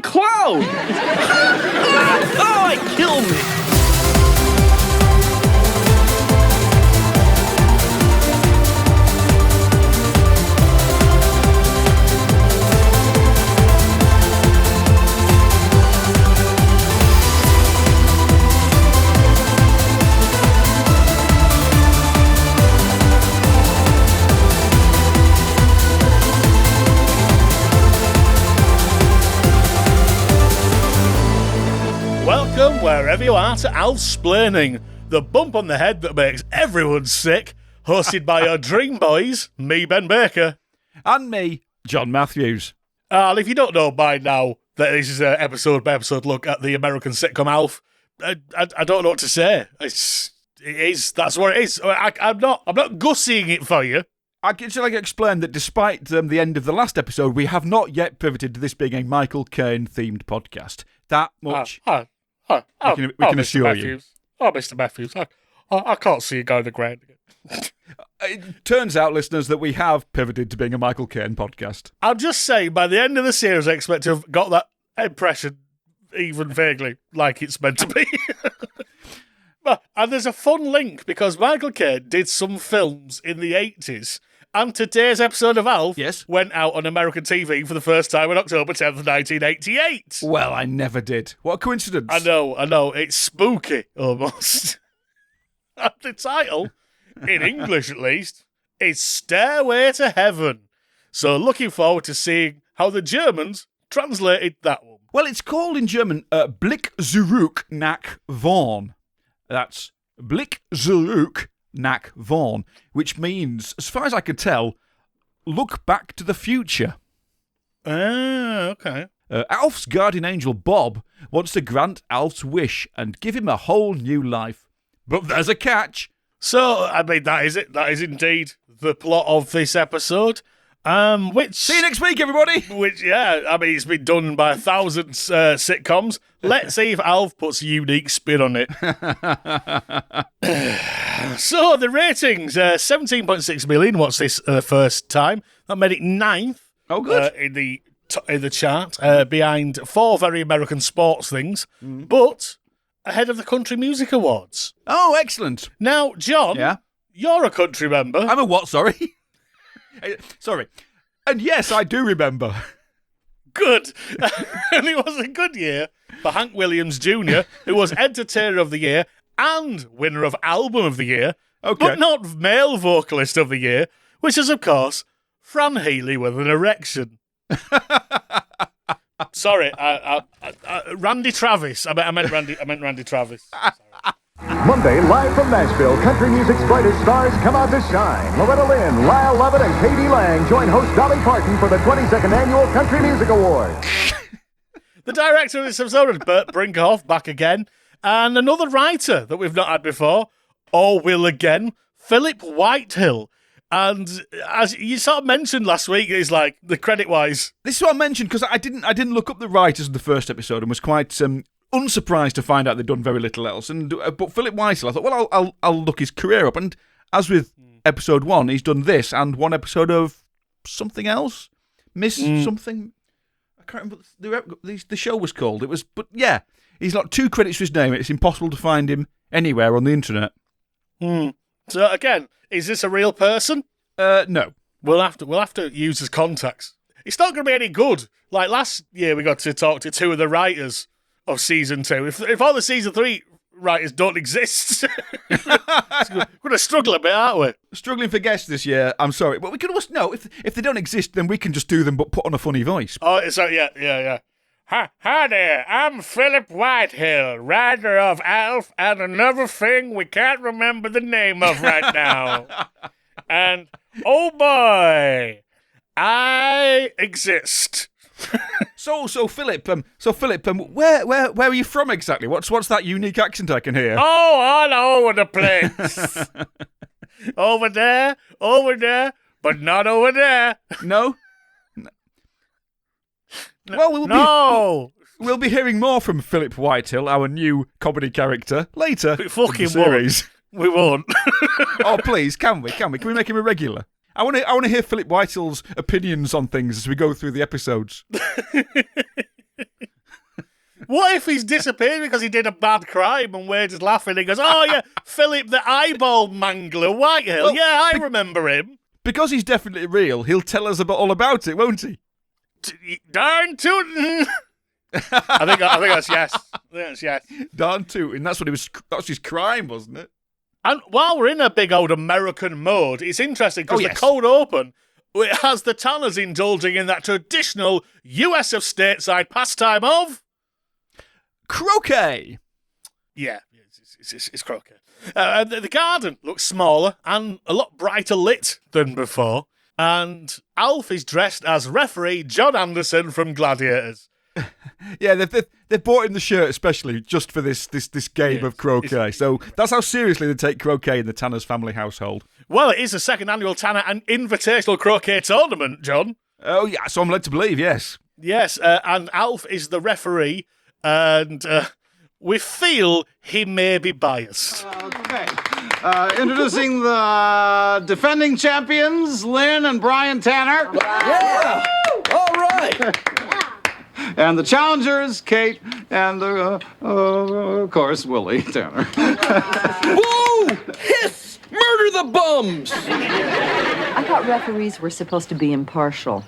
clown! Oh, it killed me! Welcome, wherever you are, to Alf-splaining, the bump on the head that makes everyone sick, hosted by your dream boys, me, Ben Baker. And me, John Matthews. And if you don't know by now that this is an episode-by-episode look at the American sitcom Alf, I don't know what to say. That's what it is. I'm not gussying it for you. I can explain that despite the end of the last episode, we have not yet pivoted to this being a Michael Caine-themed podcast. That much we can assure you. Oh, Mr. Matthews, I can't see you going to ground again. It turns out, listeners, that we have pivoted to being a Michael Caine podcast. I'm just saying, by the end of the series, I expect to have got that impression even vaguely like it's meant to be. And there's a fun link, because Michael Caine did some films in the 80s, and today's episode of Alf went out on American TV for the first time on October 10th, 1988. Well, I never did. What a coincidence. I know. It's spooky, almost. And the title, in English at least, is Stairway to Heaven. So looking forward to seeing how the Germans translated that one. Well, it's called in German, Blick zurück nach vorn. That's Blick zurück nach vorn, which means, as far as I could tell, look back to the future. Ah, okay. Alf's guardian angel, Bob, wants to grant Alf's wish and give him a whole new life. But there's a catch. So, I mean, that is it. That is indeed the plot of this episode. See you next week, everybody. It's been done by 1,000 sitcoms. Let's see if Alf puts a unique spin on it. So, the ratings, 17.6 million. What's this first time? That made it 9th. Oh, good. In the chart, behind 4 very American sports things, but ahead of the Country Music Awards. Oh, excellent. Now, John, you're a country member. I'm a what, sorry? Sorry. And yes, I do remember. Good. And it was a good year for Hank Williams Jr., who was Entertainer of the Year and winner of Album of the Year, but not Male Vocalist of the Year, which is, of course, Fran Healy with an erection. Sorry, Randy Travis. I meant Randy Travis. Sorry. Monday, live from Nashville, country music's brightest stars come out to shine. Loretta Lynn, Lyle Lovett, and Katie Lang join host Dolly Parton for the 22nd Annual Country Music Awards. The director of this episode is Bert Brinkhoff, back again, and another writer that we've not had before, or will again, Philip Whitehill. And as you sort of mentioned last week, it's like the credit-wise. This is what I mentioned because I didn't look up the writers of the first episode and was quite unsurprised to find out they'd done very little else. But Philip Whitehill, I thought, well, I'll look his career up. And as with episode 1, he's done this and one episode of something else, something. I can't remember what the show was called. He's got 2 credits to his name. It's impossible to find him anywhere on the internet. So again, is this a real person? No. We'll have to use his contacts. It's not going to be any good. Like last year, we got to talk to 2 of the writers of season 2. If all the season 3 writers don't exist, we're going to struggle a bit, aren't we? Struggling for guests this year. I'm sorry, but we can almost know if they don't exist, then we can just do them, but put on a funny voice. Oh, so yeah. Hi there, I'm Philip Whitehill, writer of Alf and another thing we can't remember the name of right now. And, oh boy, I exist. So Philip, where are you from exactly? What's that unique accent I can hear? Oh, all over the place. Over there, but not over there. No? Well, we'll be hearing more from Philip Whitehill, our new comedy character, later we fucking in the series. We won't. Oh, please, can we? Can we make him a regular? I want to hear Philip Whitehill's opinions on things as we go through the episodes. What if he's disappeared because he did a bad crime and Wade is laughing? He goes, "Oh yeah, Philip the eyeball mangler, Whitehill. Well, yeah, I remember him." Because he's definitely real, he'll tell us all about it, won't he? Darn tootin'. I think that's yes. I think that's yes. Darn tootin'. That's that's his crime, wasn't it? And while we're in a big old American mode, it's interesting because the cold open, it has the Tanners indulging in that traditional US of stateside pastime of croquet. Yeah, it's croquet. The garden looks smaller and a lot brighter lit than before. And Alf is dressed as referee John Anderson from Gladiators. Yeah, they've bought him the shirt especially just for this game of croquet. So that's how seriously they take croquet in the Tanner's family household. Well, it is the second annual Tanner and Invitational Croquet Tournament, John. Oh, yeah, so I'm led to believe, yes. Yes, and Alf is the referee, and we feel he may be biased. Okay. Introducing the defending champions, Lynn and Brian Tanner. Yeah! All right! And the challengers, Kate and, of course, Willie Tanner. Whoa! Hiss! Murder the bums! I thought referees were supposed to be impartial.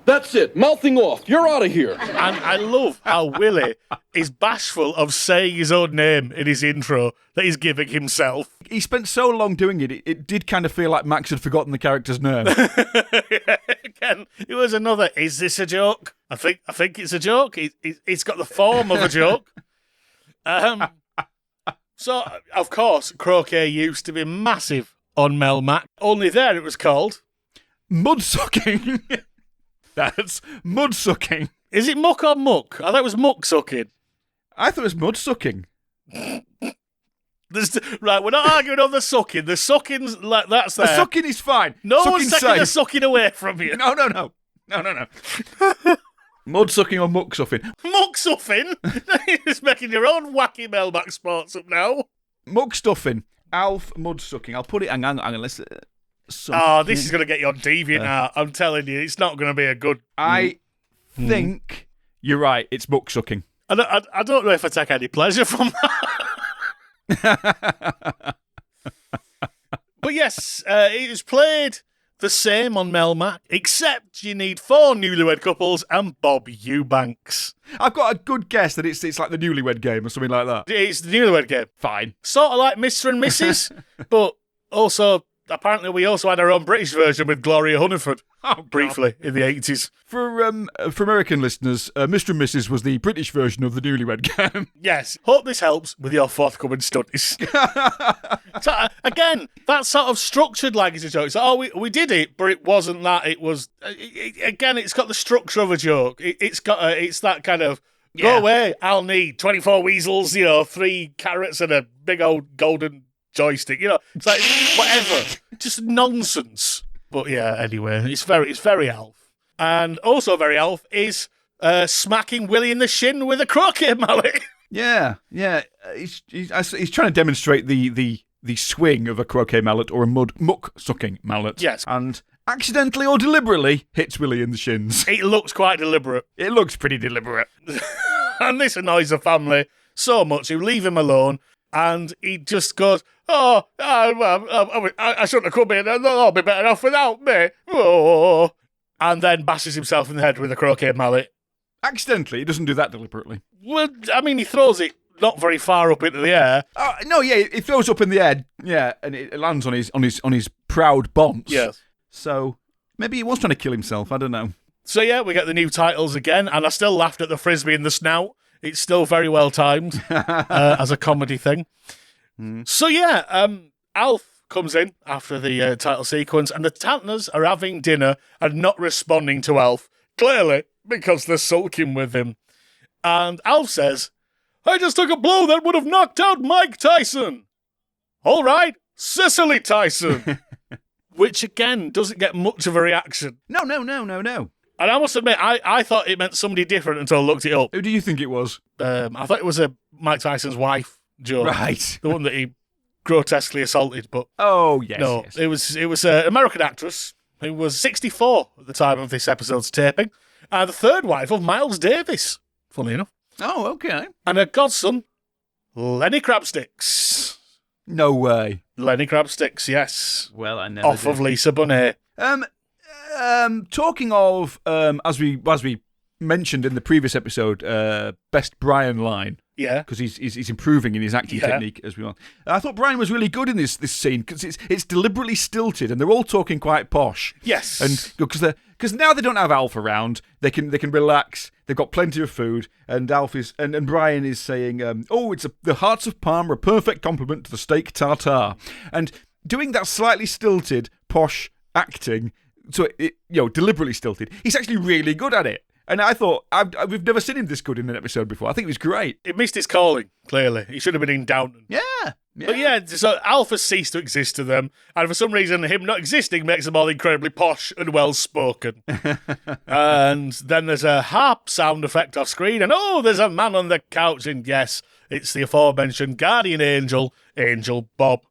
That's it. Mouthing off. You're out of here. And I love how Willie is bashful of saying his own name in his intro that he's giving himself. He spent so long doing it, it did kind of feel like Max had forgotten the character's name. Again, it was another, is this a joke? I think it's a joke. It's got the form of a joke. So, of course, croquet used to be massive on Melmac. Only there it was called mud-sucking. That's mud-sucking. Is it muck or muck? I thought it was muck-sucking. I thought it was mud-sucking. Right, we're not arguing on the sucking. The sucking's like that's there. The sucking is fine. No Sucking's one's taking the safe. sucking away from you. No. Mud-sucking or muck-suffing? Muck-suffing? You're just making your own wacky Melmac sports up now. Muck-stuffing. Alf mud-sucking. I'll put it... Hang on, let's... This is going to get you on DeviantArt. I'm telling you, it's not going to be a good... I think you're right. It's muck-sucking. I don't know if I take any pleasure from that. But yes, it is played the same on Melmac, except you need 4 newlywed couples and Bob Eubanks. I've got a good guess that it's like the Newlywed Game or something like that. It's the newlywed game. Fine. Sort of like Mr. and Mrs., but also... Apparently, we also had our own British version with Gloria Hunniford briefly in the 80s. For American listeners, Mr. and Mrs. was the British version of the Newlywed Game. Yes. Hope this helps with your forthcoming studies. So, again, that's sort of structured like it's a joke. So, we did it, but it wasn't that. It was, again, it's got the structure of a joke. It's that kind of, go away, I'll need 24 weasels, 3 carrots and a big old golden joystick, it's like whatever, just nonsense. But yeah, anyway, it's very Alf, and also very Alf is smacking Willie in the shin with a croquet mallet. Yeah. He's trying to demonstrate the swing of a croquet mallet or a muck-sucking mallet. Yes, and accidentally or deliberately hits Willie in the shins. It looks quite deliberate. It looks pretty deliberate, and this annoys the family so much. You leave him alone. And he just goes, I shouldn't have come in. They'll be better off without me. Oh. And then bashes himself in the head with a croquet mallet. Accidentally. He doesn't do that deliberately. Well, I mean, he throws it not very far up into the air. No, yeah, it throws up in the air, yeah, and it lands on his proud bonce. Yes. So maybe he was trying to kill himself. I don't know. So yeah, we get the new titles again, and I still laughed at the frisbee in the snout. It's still very well timed as a comedy thing. So yeah, Alf comes in after the title sequence, and the Tantners are having dinner and not responding to Alf, clearly because they're sulking with him. And Alf says, I just took a blow that would have knocked out Mike Tyson. All right, Cicely Tyson. Which, again, doesn't get much of a reaction. No. And I must admit, I thought it meant somebody different until I looked it up. Who do you think it was? I thought it was Mike Tyson's wife, Jo. Right. The one that he grotesquely assaulted. But oh, yes. No, yes. It was an American actress who was 64 at the time of this episode's taping. And the third wife of Miles Davis funny enough. Oh, okay. And her godson, Lenny Crabsticks. No way. Lenny Crabsticks, yes. Well, I never Off did. of Lisa Bonet. Talking of, as we mentioned in the previous episode, best Brian line. Yeah. Because he's improving in his acting technique as we want. I thought Brian was really good in this scene because it's deliberately stilted and they're all talking quite posh. Yes. And because now they don't have Alf around, they can relax. They've got plenty of food, and Alf is and Brian is saying, the hearts of Parma are a perfect complement to the steak tartare, and doing that slightly stilted posh acting. So deliberately stilted. He's actually really good at it. And I thought, we've never seen him this good in an episode before. I think it was great. It missed his calling, clearly. He should have been in Downton. Yeah. But yeah, so Alf has ceased to exist to them, and for some reason, him not existing makes them all incredibly posh and well-spoken. And then there's a harp sound effect off screen, and there's a man on the couch, and yes, it's the aforementioned guardian angel, Angel Bob.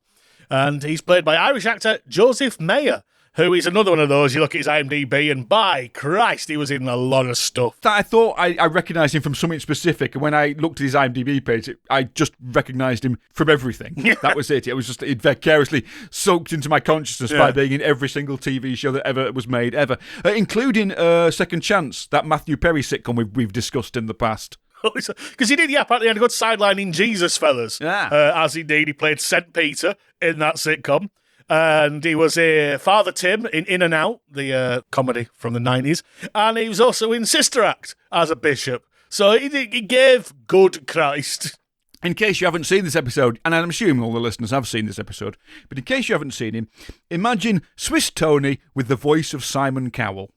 And he's played by Irish actor Joseph Mayer, who is another one of those, you look at his IMDb, and by Christ, he was in a lot of stuff. I thought I recognised him from something specific, and when I looked at his IMDb page, I just recognised him from everything. That was it. It was just vicariously soaked into my consciousness by being in every single TV show that ever was made, ever. Including Second Chance, that Matthew Perry sitcom we've discussed in the past. Because he did, apparently had a good sideline in Jesus, fellas. Yeah. As indeed, he played St. Peter in that sitcom. And he was Father Tim in and Out, the comedy from the 90s. And he was also in Sister Act as a bishop. So he gave good Christ. In case you haven't seen this episode, and I'm assuming all the listeners have seen this episode, but in case you haven't seen him, imagine Swiss Tony with the voice of Simon Cowell.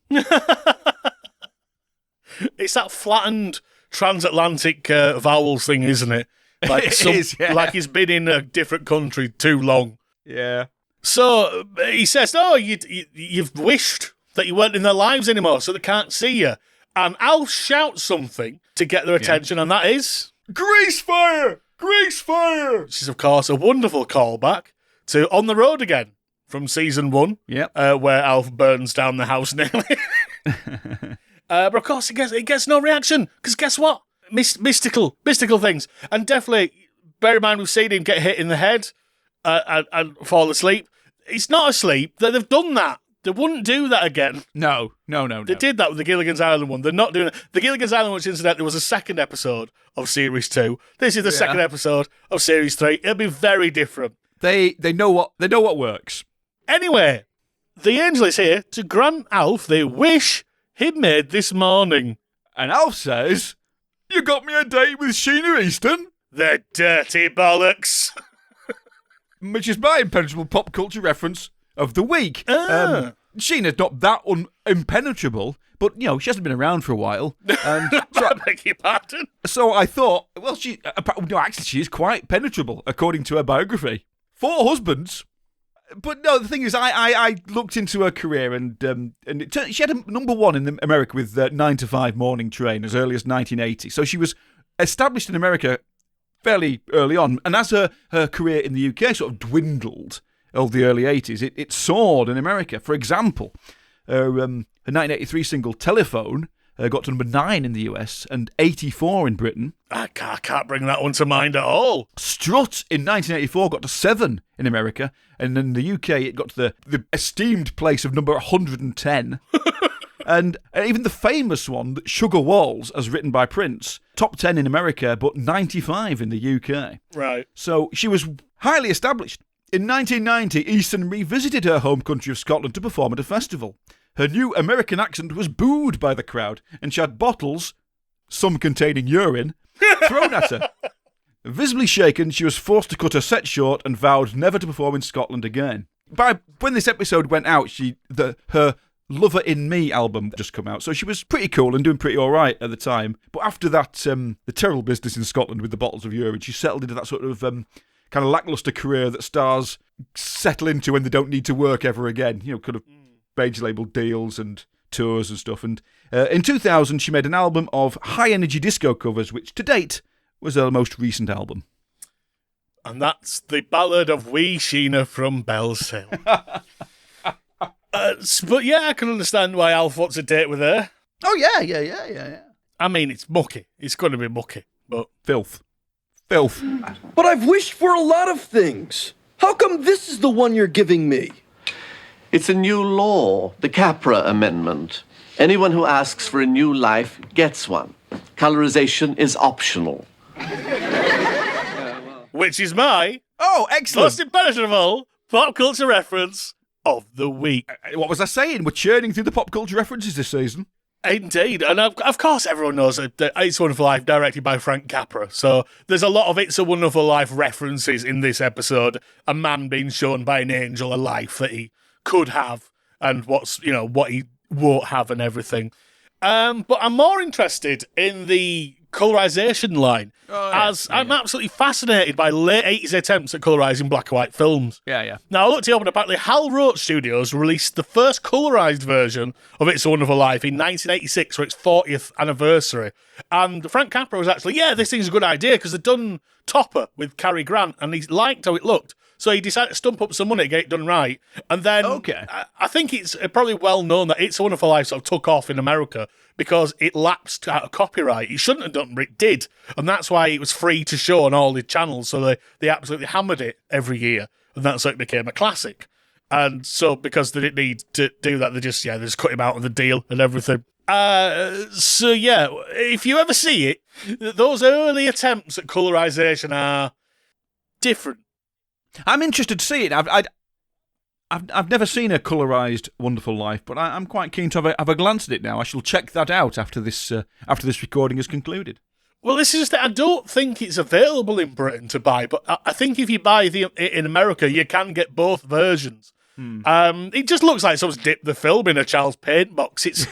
It's that flattened transatlantic vowels thing, isn't it? Like It is, yeah. Like he's been in a different country too long. Yeah. So he says, you've wished that you weren't in their lives anymore, so they can't see you. And Alf shouts something to get their attention, and that is... Grease fire! Grease fire! Which is, of course, a wonderful callback to On the Road Again from season 1, where Alf burns down the house nearly. But, of course, it gets no reaction, because guess what? Mystical things. And definitely, bear in mind, we've seen him get hit in the head and fall asleep. It's not asleep. They've done that. They wouldn't do that again. No. They did that with the Gilligan's Island one. They're not doing it. The Gilligan's Island, which incidentally was the second episode of Series 2. This is the second episode of Series 3. It'll be very different. They know what works. Anyway, the angel is here to grant Alf the wish he made this morning. And Alf says, "You got me a date with Sheena Easton?" The dirty bollocks. Which is my impenetrable pop culture reference of the week. Sheena's not that impenetrable, but, she hasn't been around for a while. And I beg your pardon? So I thought, well, she is quite penetrable, according to her biography. 4 husbands. But no, the thing is, I looked into her career, and it turned, she had a number 1 in America with 9 to 5 morning train as early as 1980. So she was established in America fairly early on. And as her career in the UK sort of dwindled over the early 80s, it soared in America. For example, her 1983 single Telephone got to number 9 in the US and 84 in Britain. I can't bring that one to mind at all. Strut in 1984 got to 7 in America, and in the UK it got to the esteemed place of number 110. And even the famous one, Sugar Walls, as written by Prince, top 10 in America, but 95 in the UK. Right. So she was highly established. In 1990, Easton revisited her home country of Scotland to perform at a festival. Her new American accent was booed by the crowd, and she had bottles, some containing urine, thrown at her. Visibly shaken, she was forced to cut her set short and vowed never to perform in Scotland again. When this episode went out, her Lover in Me album just come out, so she was pretty cool and doing pretty all right at the time. But after that, the terrible business in Scotland with the bottles of urine, she settled into that sort of kind of lackluster career that stars settle into when they don't need to work ever again. Kind of beige label deals and tours and stuff. And in 2000, she made an album of high-energy disco covers, which to date was her most recent album. And that's the ballad of Wee Sheena from Bell's Hill. But yeah, I can understand why Alf wants a date with her. Oh, yeah. I mean, it's mucky. It's going to be mucky, but... Filth. But I've wished for a lot of things. How come this is the one you're giving me? It's a new law, the Capra Amendment. Anyone who asks for a new life gets one. Colorization is optional. Which is my Excellent. most impenetrable pop culture reference of the week. What was I saying? We're churning through the pop culture references this season. Indeed. And of course everyone knows that It's a Wonderful Life, directed by Frank Capra. So there's a lot of It's a Wonderful Life references in this episode. A man being shown by an angel a life that he could have and what he won't have and everything. But I'm more interested in the colorization line, I'm absolutely fascinated by late 80s attempts at colorizing black and white films. Yeah. Now, I looked it up, and apparently Hal Roach Studios released the first colorized version of It's a Wonderful Life in 1986 for its 40th anniversary. And Frank Capra was actually, this thing's a good idea, because they'd done Topper with Cary Grant, and he liked how it looked. So he decided to stump up some money to get it done right. And then I think it's probably well known that It's a Wonderful Life sort of took off in America because it lapsed out of copyright. It shouldn't have done, but it did. And that's why it was free to show on all the channels. So they absolutely hammered it every year. And that's how it became a classic. And so because they didn't need to do that, they just cut him out of the deal and everything. If you ever see it, those early attempts at colorization are different. I'm interested to see it. I've never seen a colorized Wonderful Life, but I'm quite keen to have a glance at it now. I shall check that out after this recording is concluded. Well, this is just it. I don't think it's available in Britain to buy, but I think if you buy it in America, you can get both versions. It just looks like someone's dipped the film in a child's paint box. It's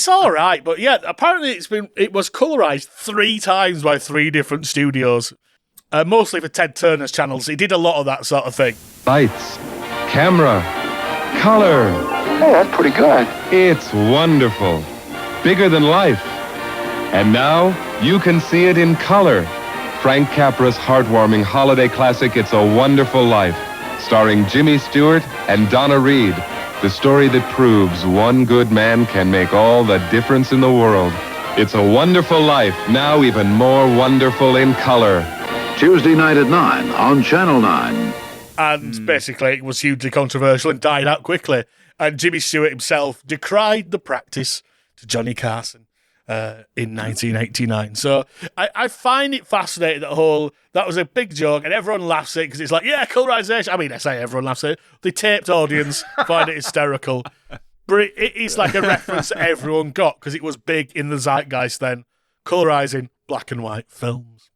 all right, but apparently it was colorized 3 times by 3 different studios. Mostly for Ted Turner's channels. He did a lot of that sort of thing. Lights, camera, color. Hey, that's pretty good. It's wonderful. Bigger than life. And now you can see it in color. Frank Capra's heartwarming holiday classic, It's a Wonderful Life, starring Jimmy Stewart and Donna Reed. The story that proves one good man can make all the difference in the world. It's a Wonderful Life, now even more wonderful in color. Tuesday night at 9 on Channel 9. And basically it was hugely controversial and died out quickly. And Jimmy Stewart himself decried the practice to Johnny Carson in 1989. So I find it fascinating that was a big joke and everyone laughs at it because it's like, colorization. I mean, I say everyone laughs at it. The taped audience find it hysterical. But it is like a reference that everyone got because it was big in the zeitgeist then, colorizing black and white films.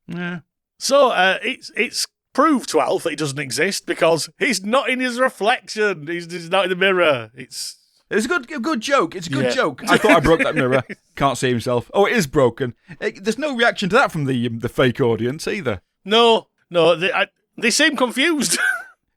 Yeah. So it's proved to Alf that he doesn't exist because he's not in his reflection. He's not in the mirror. It's a good joke. It's a good joke. I thought I broke that mirror. Can't see himself. Oh, it is broken. There's no reaction to that from the fake audience either. No, they seem confused.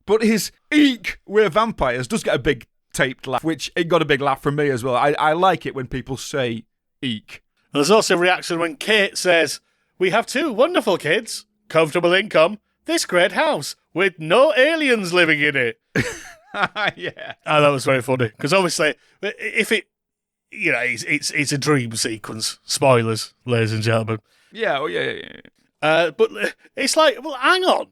But his eek, we're vampires does get a big taped laugh, which it got a big laugh from me as well. I like it when people say eek. And there's also a reaction when Kate says, "We have 2 wonderful kids, comfortable income, this great house with no aliens living in it." Yeah. Oh, that was very funny because obviously, if it, it's a dream sequence. Spoilers, ladies and gentlemen. Yeah. But it's like, well, hang on,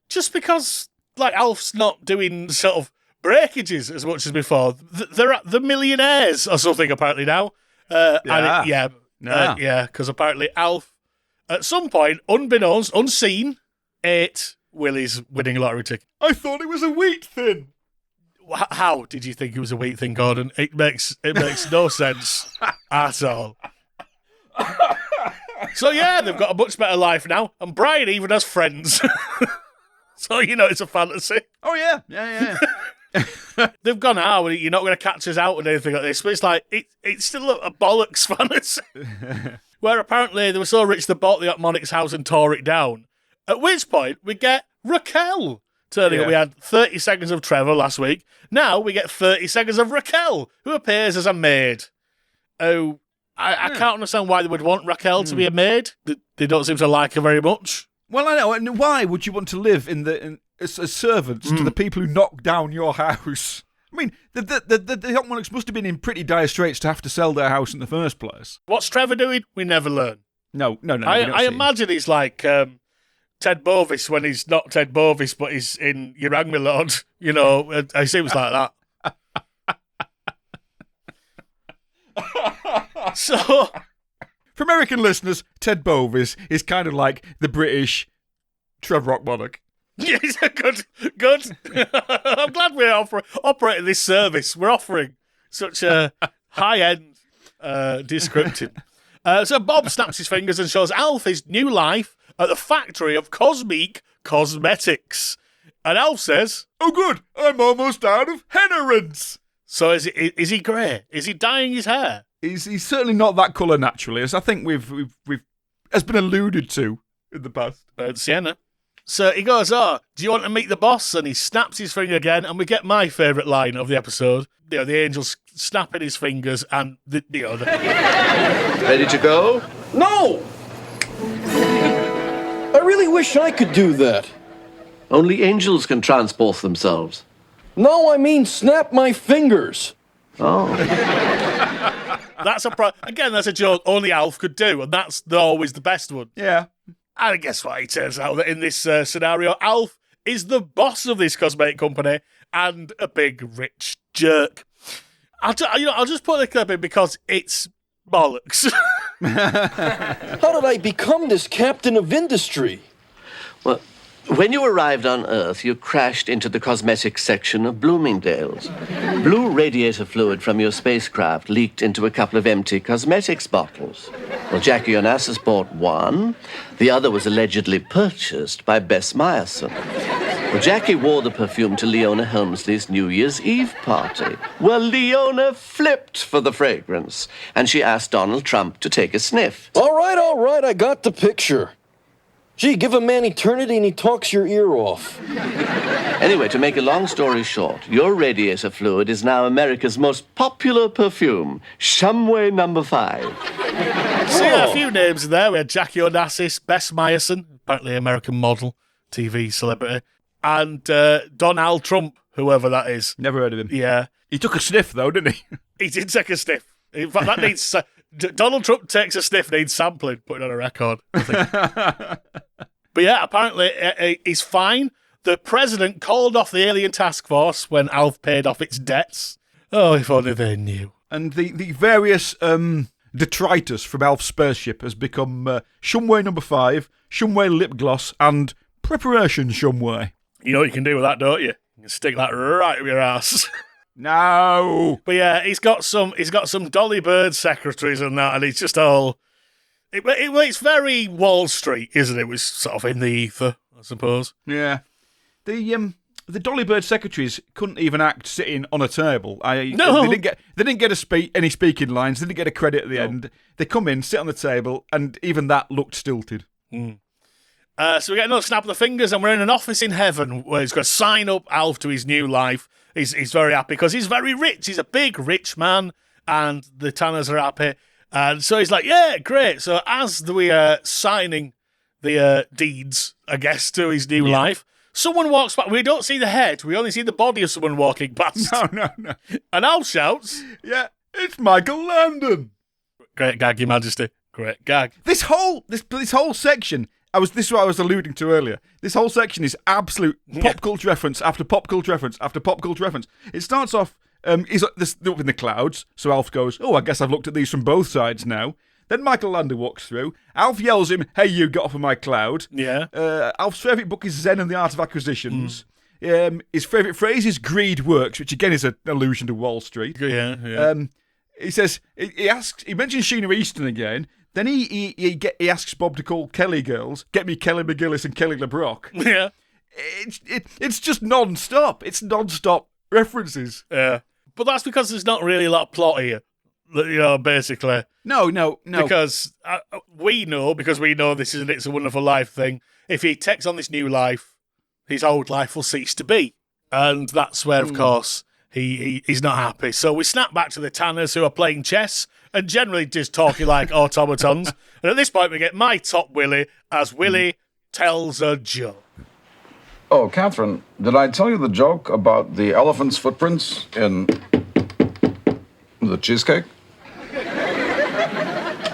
just because like Alf's not doing sort of breakages as much as before, they're at the millionaires or something apparently now. Because apparently Alf, at some point, unbeknownst, unseen, ate Willie's winning lottery ticket. I thought it was a wheat thin. How did you think it was a wheat thing, Gordon? It makes no sense at all. So they've got a much better life now, and Brian even has friends. So it's a fantasy. Oh yeah. They've gone out, you're not going to catch us out and anything like this, but it's like it's still a bollocks fantasy. Where apparently they were so rich they bought the Monic's house and tore it down. At which point we get Raquel turning up. We had 30 seconds of Trevor last week. Now we get 30 seconds of Raquel, who appears as a maid. Oh, I can't understand why they would want Raquel to be a maid. They don't seem to like her very much. Well, I know. And why would you want to live as servants to the people who knock down your house? I mean, the Hawk must have been in pretty dire straits to have to sell their house in the first place. What's Trevor doing? We never learn. No. I imagine he's like Ted Bovis when he's not Ted Bovis, but he's in You Rang Me Lord. You know, it seems like that. So, for American listeners, Ted Bovis is kind of like the British Trevor Rockmonic. Yeah, good. I'm glad we're operating this service. We're offering such a high-end description. So Bob snaps his fingers and shows Alf his new life at the factory of Cosmic Cosmetics. And Alf says, "Oh, good, I'm almost out of henna rinse." So is he grey? Is he dyeing his hair? He's certainly not that colour naturally, as I think we've has been alluded to in the past. Sienna. So he goes, "Oh, do you want to meet the boss?" And he snaps his finger again, and we get my favourite line of the episode. You know, the angel's snapping his fingers, and Ready to go? No! I really wish I could do that. Only angels can transport themselves. No, I mean snap my fingers. Oh. That's a joke only Alf could do, and that's always the best one. Yeah. And guess what? It turns out that in this scenario, Alf is the boss of this cosmetic company and a big rich jerk. I'll just put the clip in because it's bollocks. How did I become this captain of industry? Well, when you arrived on Earth, you crashed into the cosmetics section of Bloomingdale's. Blue radiator fluid from your spacecraft leaked into a couple of empty cosmetics bottles. Well, Jackie Onassis bought one. The other was allegedly purchased by Bess Meyerson. Well, Jackie wore the perfume to Leona Helmsley's New Year's Eve party. Well, Leona flipped for the fragrance, and she asked Donald Trump to take a sniff. All right, I got the picture. Gee, give a man eternity and he talks your ear off. Anyway, to make a long story short, your radiator fluid is now America's most popular perfume, Shumway No. 5. So yeah, a few names in there. We had Jackie Onassis, Bess Meyerson, apparently American model, TV celebrity, and Donald Trump, whoever that is. Never heard of him. Yeah. He took a sniff, though, didn't he? He did take a sniff. In fact, that needs... Donald Trump takes a sniff, needs sampling, put it on a record, I think. But yeah, apparently he's fine. The president called off the alien task force when Alf paid off its debts. Oh, if only they knew. And the various detritus from Alf's spaceship has become Shumway No. 5, Shumway Lip Gloss, and Preparation Shumway. You know what you can do with that, don't you? You can stick that right up your ass. No. But yeah, he's got some Dolly Bird secretaries and that, and it's just all... It's very Wall Street, isn't it? It was sort of in the ether, I suppose. Yeah. The Dolly Bird secretaries couldn't even act sitting on a table. No. They didn't get any speaking lines. They didn't get a credit at the end. They come in, sit on the table, and even that looked stilted. Mm. So we get another snap of the fingers, and we're in an office in heaven where he's going to sign up Alf to his new life. He's very happy because he's very rich. He's a big rich man, and the Tanners are happy. And so he's like, yeah, great. So as we are signing the deeds, I guess, to his new life, someone walks back. We don't see the head. We only see the body of someone walking past. No. And Alf shouts, yeah, it's Michael Landon. Great gag, Your Majesty. Great gag. This whole section... This is what I was alluding to earlier. This whole section is absolute pop culture reference after pop culture reference after pop culture reference. It starts off, he's up in the clouds, so Alf goes, oh, I guess I've looked at these from both sides now. Then Michael Landon walks through. Alf yells him, hey, you, get off of my cloud. Yeah. Alf's favourite book is Zen and the Art of Acquisitions. His favourite phrase is greed works, which again is an allusion to Wall Street. Yeah. He says, he mentions Sheena Easton again. Then he asks Bob to call Kelly girls, get me Kelly McGillis and Kelly LeBrock. Yeah. It's just non-stop. It's non-stop references. Yeah. But that's because there's not really a lot of plot here, basically. No. Because we know this is an It's a Wonderful Life thing. If he takes on this new life, his old life will cease to be. And that's where, of course, he's not happy. So we snap back to the Tanners who are playing chess and generally just talking like automatons. And at this point, we get my top Willie as Willie tells a joke. Oh, Catherine, did I tell you the joke about the elephant's footprints in the cheesecake?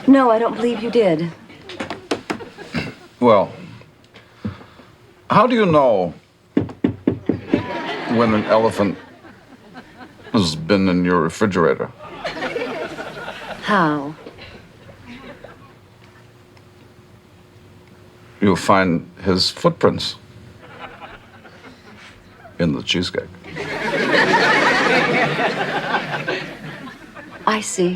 No, I don't believe you did. Well, how do you know when an elephant has been in your refrigerator? How? You'll find his footprints in the cheesecake. I see.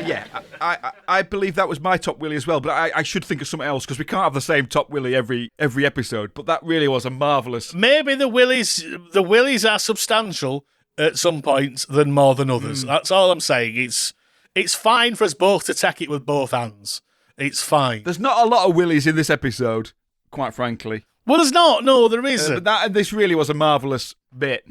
Yeah, I believe that was my top Willy as well, but I should think of something else because we can't have the same top Willy every episode. But that really was a marvellous. Maybe the Willies are substantial at some points than more than others. That's all I'm saying. It's fine for us both to take it with both hands. It's fine. There's not a lot of Willies in this episode, quite frankly. Well, there's not. No, there isn't. But this really was a marvellous bit.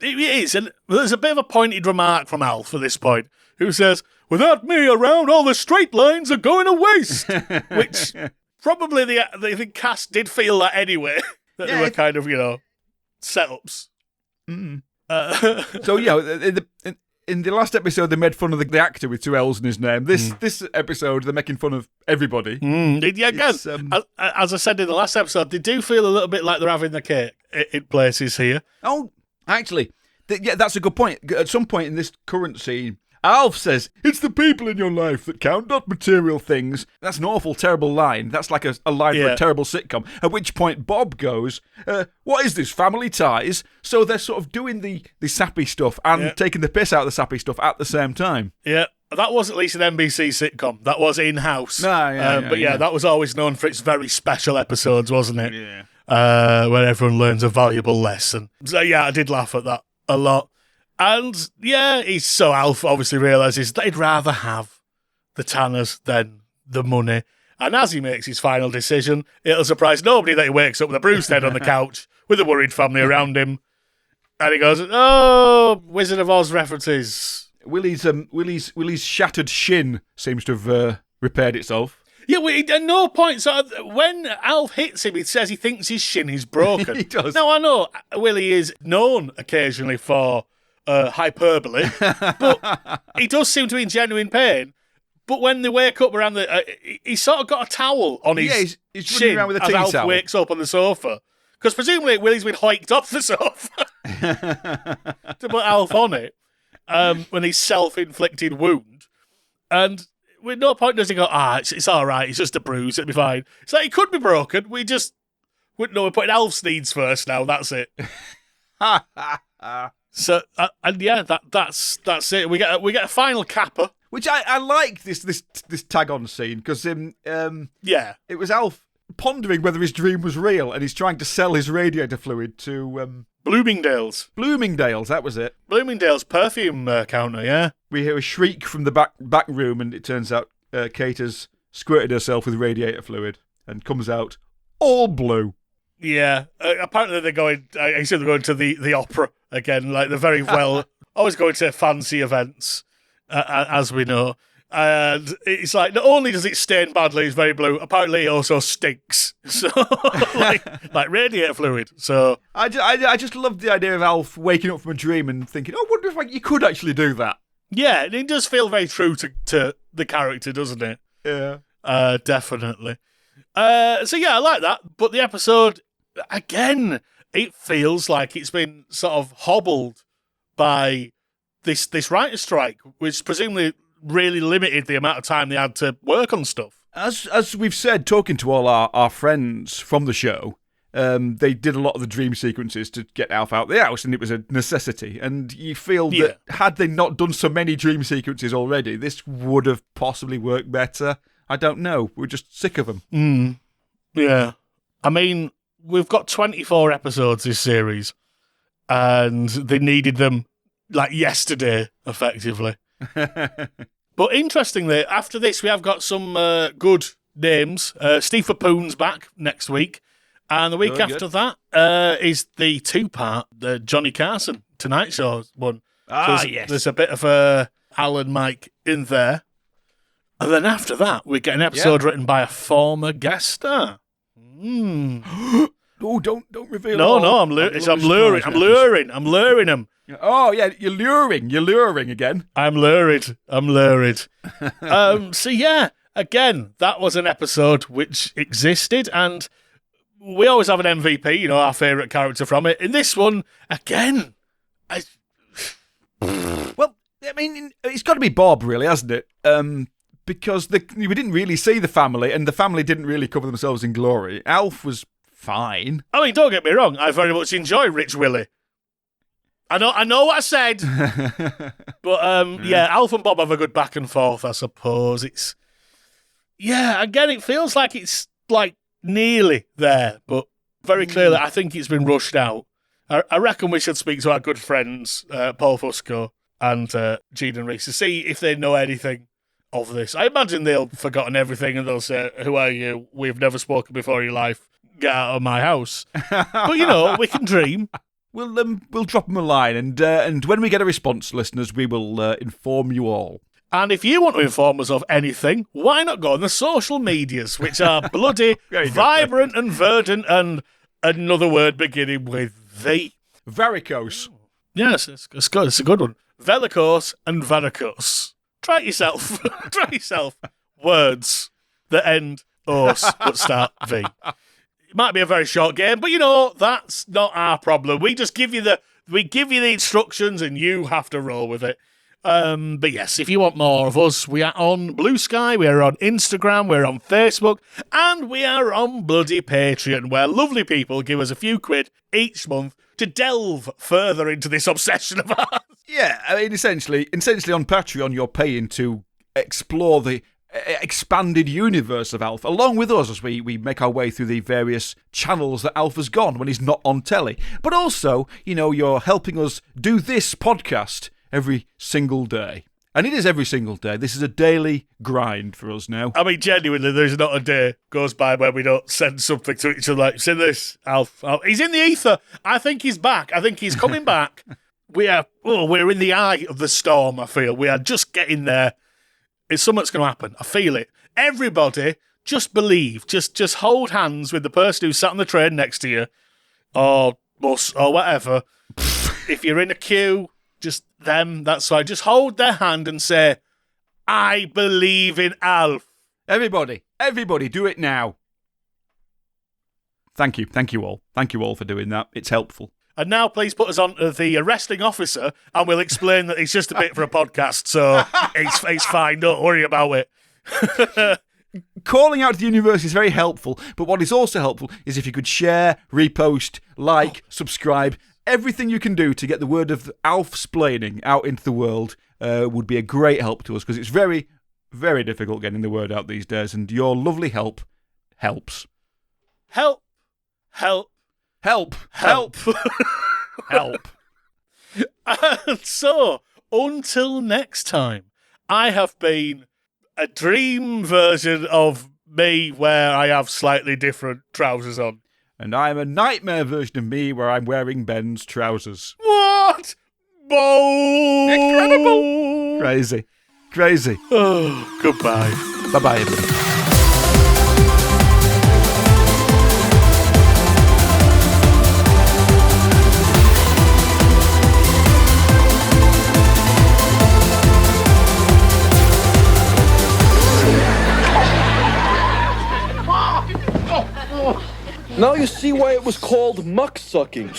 It is, and there's a bit of a pointed remark from Alf at this point, who says, "Without me around, all the straight lines are going to waste." Which probably the cast did feel that anyway. That they were kind of, setups. So in the last episode, they made fun of the actor with 2 L's in his name. This episode, they're making fun of everybody. Yeah, again, as I said in the last episode, they do feel a little bit like they're having the cake in places here. Oh, actually, that's a good point. At some point in this current scene, Alf says, "It's the people in your life that count, not material things." That's an awful, terrible line. That's like a line for a terrible sitcom. At which point Bob goes, "What is this, family ties?" So they're sort of doing the sappy stuff and taking the piss out of the sappy stuff at the same time. Yeah. That was at least an NBC sitcom. That was in-house. But that was always known for its very special episodes, wasn't it? Yeah. Where everyone learns a valuable lesson. So, yeah, I did laugh at that a lot. And, so Alf obviously realises that he'd rather have the Tanners than the money. And as he makes his final decision, it'll surprise nobody that he wakes up with a bruised head on the couch with a worried family around him. And he goes, "Oh, Wizard of Oz references." Willie's shattered shin seems to have repaired itself. Yeah, at no point. So when Alf hits him, he says he thinks his shin is broken. He does. Now, I know Willie is known occasionally for hyperbole, but he does seem to be in genuine pain. But when they wake up around he's sort of got a towel on his he's shin running around with a as tea Alf towel. wakes up on the sofa. Because presumably Willie's been hiked off the sofa to put Alf on it when he's self-inflicted wound. And with no point does he go, it's all right, it's just a bruise, it'll be fine. It's like, it could be broken, we're putting Alf's needs first now, that's it. So, that's it. We get a final capper. Which I like this tag-on scene, because it was Alf pondering whether his dream was real, and he's trying to sell his radiator fluid to Bloomingdale's, that was it. Bloomingdale's perfume counter, yeah. We hear a shriek from the back room, and it turns out Kate has squirted herself with radiator fluid and comes out all blue. Yeah, apparently they're going. I said they're going to the opera again. Like they're very well, always going to fancy events, as we know. And it's like not only does it stain badly, it's very blue. Apparently, it also stinks. So like radiator fluid. So I just love the idea of Alf waking up from a dream and thinking, "Oh, I wonder if you could actually do that." Yeah, it does feel very true to the character, doesn't it? Yeah, definitely. So yeah, I like that. But the episode, again, it feels like it's been sort of hobbled by this writer's strike, which presumably really limited the amount of time they had to work on stuff. As we've said, talking to all our friends from the show, they did a lot of the dream sequences to get Alf out of the house, and it was a necessity. And you feel that had they not done so many dream sequences already, this would have possibly worked better. I don't know. We're just sick of them. Yeah. I mean, we've got 24 episodes this series, and they needed them like yesterday, effectively. But interestingly, after this, we have got some good names. Steve Papoon's back next week. And the week after that is the 2-part, the Johnny Carson Tonight Show one. Yes. There's a bit of Alan Mike in there. And then after that, we get an episode written by a former guest star. Oh, don't reveal. No, all. I'm luring him. Oh yeah, you're luring again. I'm lured. So yeah, again, that was an episode which existed, and we always have an MVP, our favourite character from it. In this one, again, Well, I mean, it's got to be Bob, really, hasn't it? Because we didn't really see the family, and the family didn't really cover themselves in glory. Alf was fine. I mean, don't get me wrong, I very much enjoy Rich Willie. I know what I said, but Alf and Bob have a good back and forth, I suppose. Again, it feels like it's like nearly there, but very clearly, I think it's been rushed out. I reckon we should speak to our good friends, Paul Fusco and Gene and Reese, to see if they know anything of this. I imagine they'll have forgotten everything and they'll say, "Who are you? We've never spoken before in your life. Get out of my house." But, we can dream. We'll drop them a line, and when we get a response, listeners, we will inform you all. And if you want to inform us of anything, why not go on the social medias, which are bloody vibrant and verdant, and another word beginning with V. Varicose. Yes, it's good. It's a good one. Velicose and varicose. Try it yourself. Try it yourself. Words that end os but start V. It might be a very short game, but that's not our problem. We just give you the instructions, and you have to roll with it. But yes, if you want more of us, we are on Blue Sky, we are on Instagram, we're on Facebook, and we are on bloody Patreon, where lovely people give us a few quid each month to delve further into this obsession of ours. Yeah, I mean, essentially on Patreon, you're paying to explore the expanded universe of Alf, along with us as we make our way through the various channels that Alf has gone when he's not on telly. But also, you're helping us do this podcast every single day. And it is every single day. This is a daily grind for us now. I mean, genuinely, there's not a day goes by where we don't send something to each other like, "See this, Alf. He's in the ether. I think he's back. I think he's coming back." We're in the eye of the storm, I feel. We are just getting there. It's something's going to happen. I feel it. Everybody, just believe. Just hold hands with the person who sat on the train next to you, or bus, or whatever. If you're in a queue, just them, that's why. Just hold their hand and say, "I believe in Alf." Everybody, do it now. Thank you all. Thank you all for doing that. It's helpful. And now please put us on to the arresting officer, and we'll explain that it's just a bit for a podcast, so it's fine, don't worry about it. Calling out to the universe is very helpful, but what is also helpful is if you could share, repost, subscribe. Everything you can do to get the word of Alf-splaining out into the world would be a great help to us, because it's very, very difficult getting the word out these days, and your lovely help helps. Help. Help. And so, until next time, I have been a dream version of me where I have slightly different trousers on. And I'm a nightmare version of me where I'm wearing Ben's trousers. What? Bold! Incredible! Crazy. Oh, goodbye. Bye-bye, everybody. Now you see why it was called muck sucking.